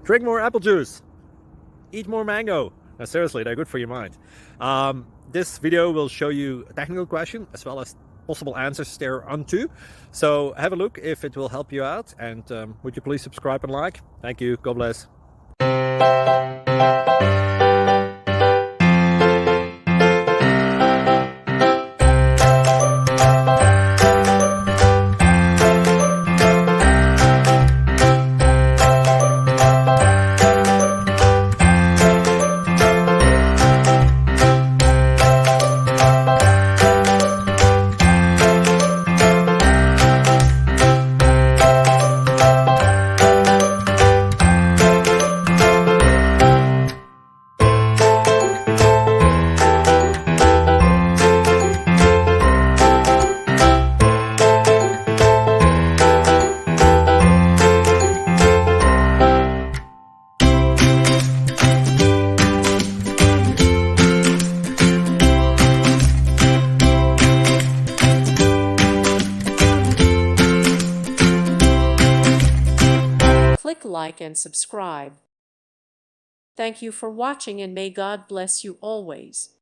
Drink more apple juice. Eat more mango. Now, seriously, they're good for your mind. This video will show you a technical question as well as possible answers thereunto. So have a look if it will help you out, and would you please subscribe and like? Thank you. God bless. Click like and subscribe. Thank you for watching, and may God bless you always.